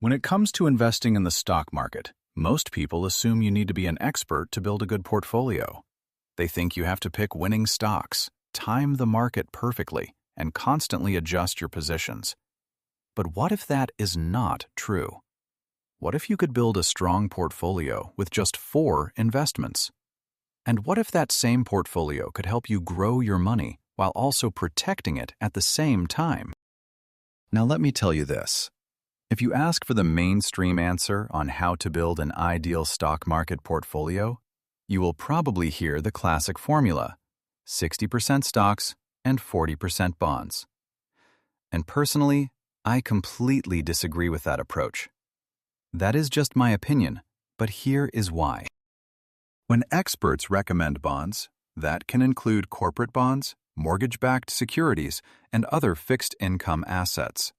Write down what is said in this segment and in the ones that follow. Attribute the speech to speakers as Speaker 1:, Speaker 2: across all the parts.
Speaker 1: When it comes to investing in the stock market, most people assume you need to be an expert to build a good portfolio. They think you have to pick winning stocks, time the market perfectly, and constantly adjust your positions. But what if that is not true? What if you could build a strong portfolio with just 4 investments? And what if that same portfolio could help you grow your money while also protecting it at the same time? Now let me tell you this. If you ask for the mainstream answer on how to build an ideal stock market portfolio, you will probably hear the classic formula: 60% stocks and 40% bonds. And personally, I completely disagree with that approach. That is just my opinion, but here is why. When experts recommend bonds, that can include corporate bonds, mortgage-backed securities, and other fixed-income assets.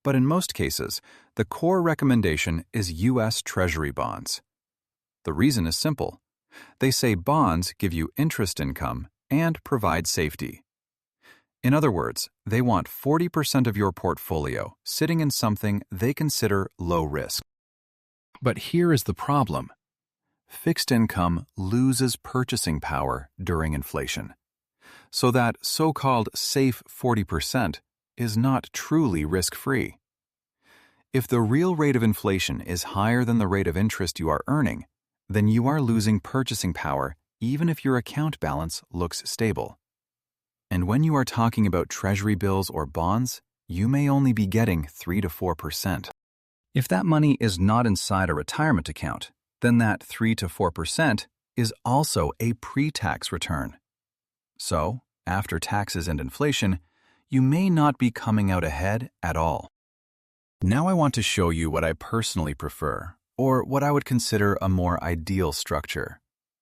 Speaker 1: But in most cases, the core recommendation is U.S. Treasury bonds. The reason is simple. They say bonds give you interest income and provide safety. In other words, they want 40% of your portfolio sitting in something they consider low risk. But here is the problem. Fixed income loses purchasing power during inflation. So that so-called safe 40% is not truly risk-free. If the real rate of inflation is higher than the rate of interest you are earning, then you are losing purchasing power even if your account balance looks stable. And when you are talking about treasury bills or bonds, you may only be getting 3 to 4%. If that money is not inside a retirement account, then that 3 to 4% is also a pre-tax return. So, after taxes and inflation, you may not be coming out ahead at all. Now I want to show you what I personally prefer, or what I would consider a more ideal structure.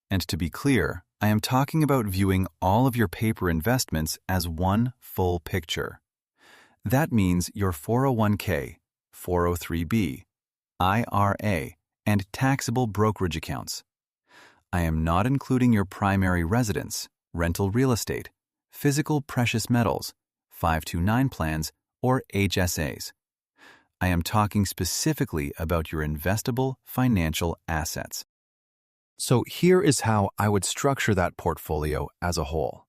Speaker 1: And to be clear, I am talking about viewing all of your paper investments as one full picture. That means your 401k, 403b, IRA, and taxable brokerage accounts. I am not including your primary residence, rental real estate, physical precious metals, 529 plans, or HSAs. I am talking specifically about your investable financial assets. So here is how I would structure that portfolio as a whole.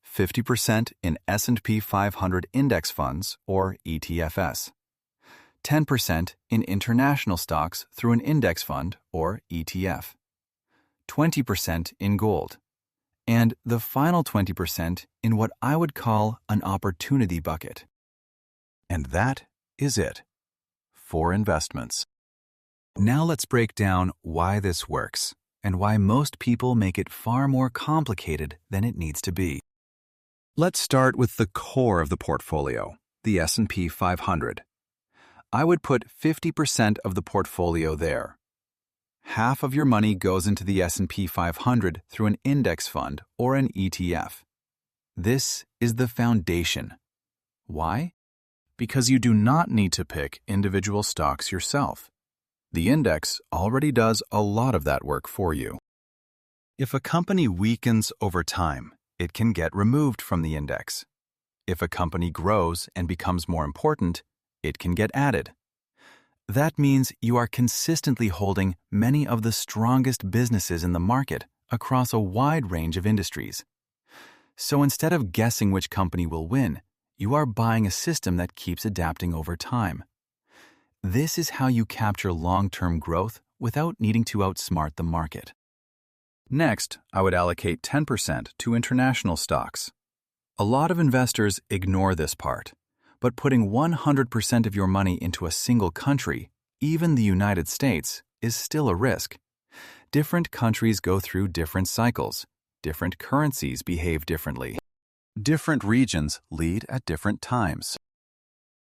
Speaker 1: 50% in S&P 500 index funds, or ETFs. 10% in international stocks through an index fund, or ETF. 20% in gold. And the final 20% in what I would call an opportunity bucket. And that is it. 4 investments. Now let's break down why this works and why most people make it far more complicated than it needs to be. Let's start with the core of the portfolio, the S&P 500. I would put 50% of the portfolio there. Half of your money goes into the S&P 500 through an index fund or an ETF. This is the foundation. Why? Because you do not need to pick individual stocks yourself. The index already does a lot of that work for you. If a company weakens over time, it can get removed from the index. If a company grows and becomes more important, it can get added. That means you are consistently holding many of the strongest businesses in the market across a wide range of industries. So instead of guessing which company will win, you are buying a system that keeps adapting over time. This is how you capture long-term growth without needing to outsmart the market. Next, I would allocate 10% to international stocks. A lot of investors ignore this part, but putting 100% of your money into a single country, even the United States, is still a risk. Different countries go through different cycles. Different currencies behave differently. Different regions lead at different times.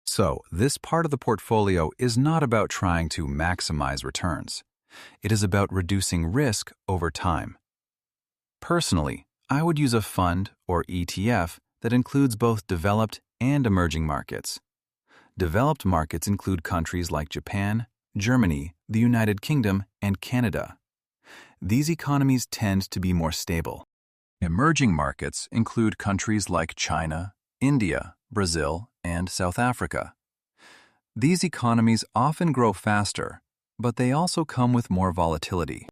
Speaker 1: So, this part of the portfolio is not about trying to maximize returns. It is about reducing risk over time. Personally, I would use a fund or ETF that includes both developed and emerging markets. Developed markets include countries like Japan, Germany, the United Kingdom, and Canada. These economies tend to be more stable. Emerging markets include countries like China, India, Brazil, and South Africa. These economies often grow faster, but they also come with more volatility.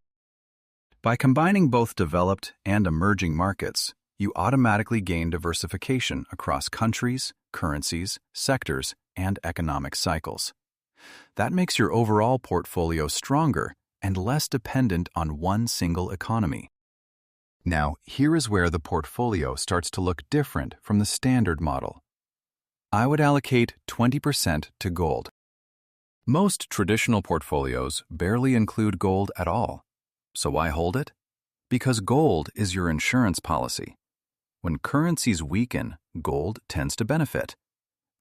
Speaker 1: By combining both developed and emerging markets, you automatically gain diversification across countries, currencies, sectors, and economic cycles. That makes your overall portfolio stronger and less dependent on one single economy. Now, here is where the portfolio starts to look different from the standard model. I would allocate 20% to gold. Most traditional portfolios barely include gold at all. So why hold it? Because gold is your insurance policy. When currencies weaken, gold tends to benefit.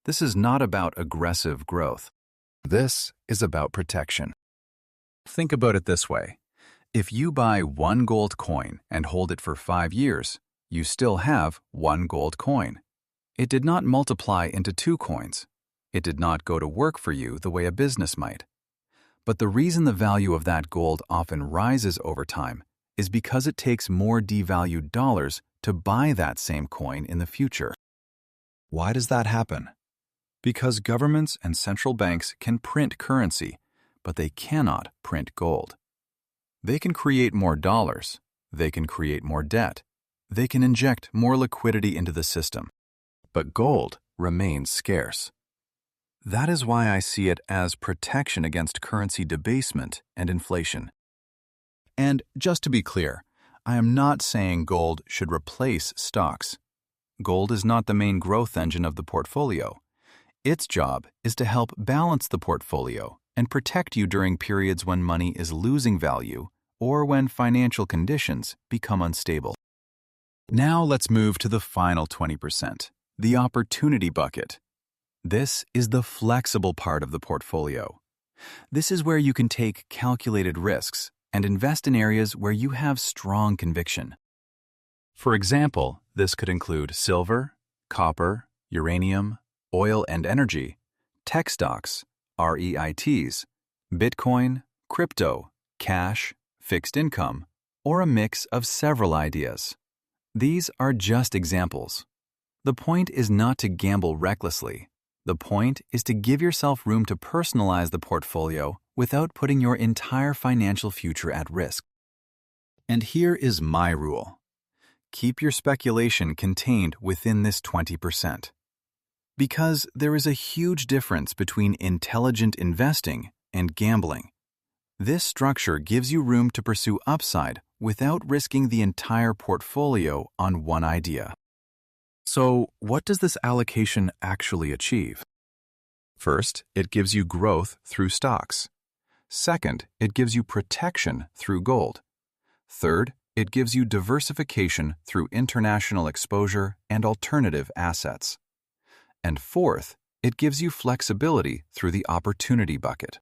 Speaker 1: This is not about aggressive growth. This is about protection. Think about it this way. If you buy one gold coin and hold it for 5 years, you still have one gold coin. It did not multiply into 2 coins. It did not go to work for you the way a business might. But the reason the value of that gold often rises over time is because it takes more devalued dollars to buy that same coin in the future. Why does that happen? Because governments and central banks can print currency, but they cannot print gold. They can create more dollars, they can create more debt, they can inject more liquidity into the system, but gold remains scarce. That is why I see it as protection against currency debasement and inflation. And just to be clear, I am not saying gold should replace stocks. Gold is not the main growth engine of the portfolio. Its job is to help balance the portfolio and protect you during periods when money is losing value or when financial conditions become unstable. Now let's move to the final 20%, the opportunity bucket. This is the flexible part of the portfolio. This is where you can take calculated risks and invest in areas where you have strong conviction. For example, this could include silver, copper, uranium, oil and energy, tech stocks, REITs, Bitcoin, crypto, cash, fixed income, or a mix of several ideas. These are just examples. The point is not to gamble recklessly. The point is to give yourself room to personalize the portfolio without putting your entire financial future at risk. And here is my rule. Keep your speculation contained within this 20%. Because there is a huge difference between intelligent investing and gambling. This structure gives you room to pursue upside without risking the entire portfolio on one idea. So, what does this allocation actually achieve? First, it gives you growth through stocks. Second, it gives you protection through gold. Third, it gives you diversification through international exposure and alternative assets. And fourth, it gives you flexibility through the opportunity bucket.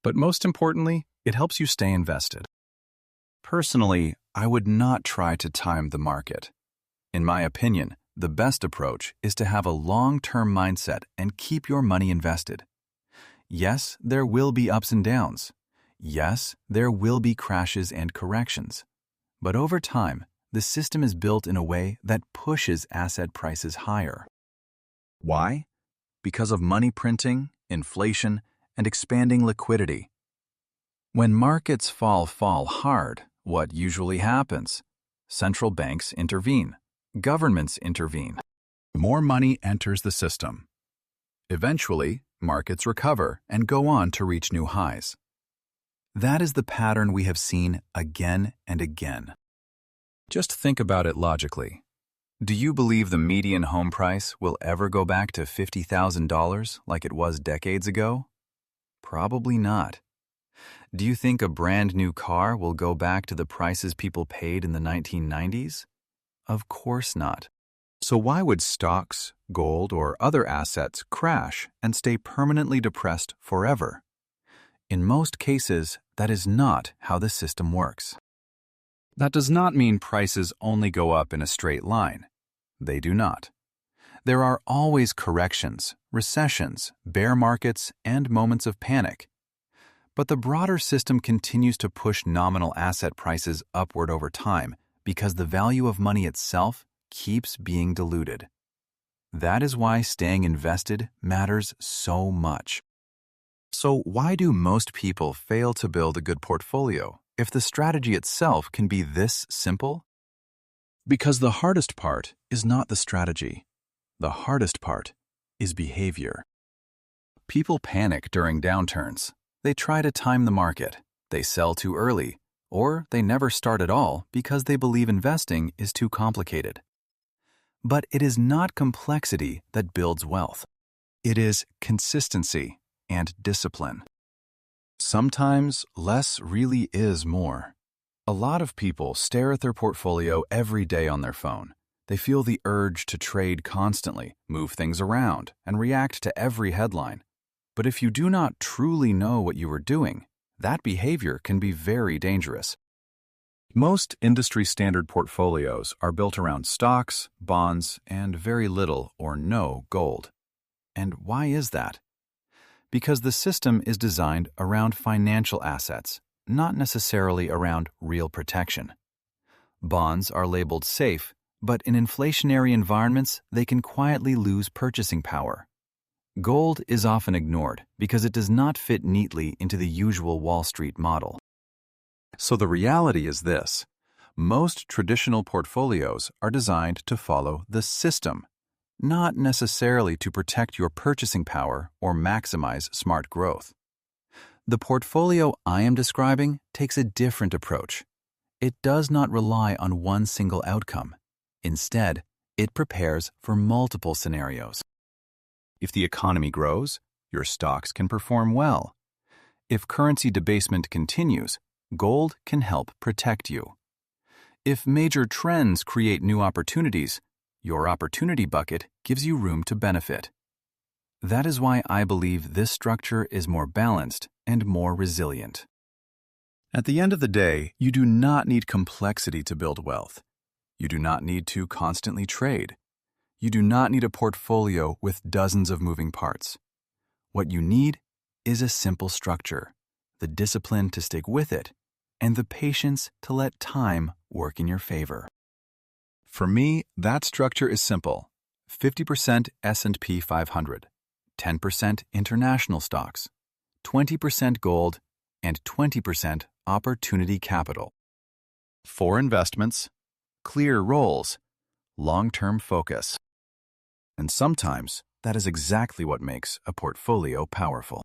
Speaker 1: But most importantly, it helps you stay invested. Personally, I would not try to time the market. In my opinion, the best approach is to have a long-term mindset and keep your money invested. Yes, there will be ups and downs. Yes, there will be crashes and corrections. But over time, the system is built in a way that pushes asset prices higher. Why? Because of money printing, inflation, and expanding liquidity. When markets fall hard, what usually happens? Central banks intervene. Governments intervene. More money enters the system. Eventually, markets recover and go on to reach new highs. That is the pattern we have seen again and again. Just think about it logically. Do you believe the median home price will ever go back to $50,000 like it was decades ago? Probably not. Do you think a brand new car will go back to the prices people paid in the 1990s? Of course not. So why would stocks, gold, or other assets crash and stay permanently depressed forever? In most cases, that is not how the system works. That does not mean prices only go up in a straight line. They do not. There are always corrections, recessions, bear markets, and moments of panic. But the broader system continues to push nominal asset prices upward over time because the value of money itself keeps being diluted. That is why staying invested matters so much. So why do most people fail to build a good portfolio if the strategy itself can be this simple? Because the hardest part is not the strategy. The hardest part is behavior. People panic during downturns. They try to time the market. They sell too early, or they never start at all because they believe investing is too complicated. But it is not complexity that builds wealth. It is consistency and discipline. Sometimes less really is more. A lot of people stare at their portfolio every day on their phone. They feel the urge to trade constantly, move things around, and react to every headline. But if you do not truly know what you are doing, that behavior can be very dangerous. Most industry-standard portfolios are built around stocks, bonds, and very little or no gold. And why is that? Because the system is designed around financial assets, not necessarily around real protection. Bonds are labeled safe, but in inflationary environments, they can quietly lose purchasing power. Gold is often ignored because it does not fit neatly into the usual Wall Street model. So the reality is this: most traditional portfolios are designed to follow the system, not necessarily to protect your purchasing power or maximize smart growth. The portfolio I am describing takes a different approach. It does not rely on one single outcome. Instead, it prepares for multiple scenarios. If the economy grows, your stocks can perform well. If currency debasement continues, gold can help protect you. If major trends create new opportunities, your opportunity bucket gives you room to benefit. That is why I believe this structure is more balanced and more resilient. At the end of the day, you do not need complexity to build wealth. You do not need to constantly trade. You do not need a portfolio with dozens of moving parts. What you need is a simple structure, the discipline to stick with it, and the patience to let time work in your favor. For me, that structure is simple: 50% S&P 500, 10% international stocks, 20% gold, and 20% opportunity capital. 4 investments, clear roles, long-term focus. And sometimes that is exactly what makes a portfolio powerful.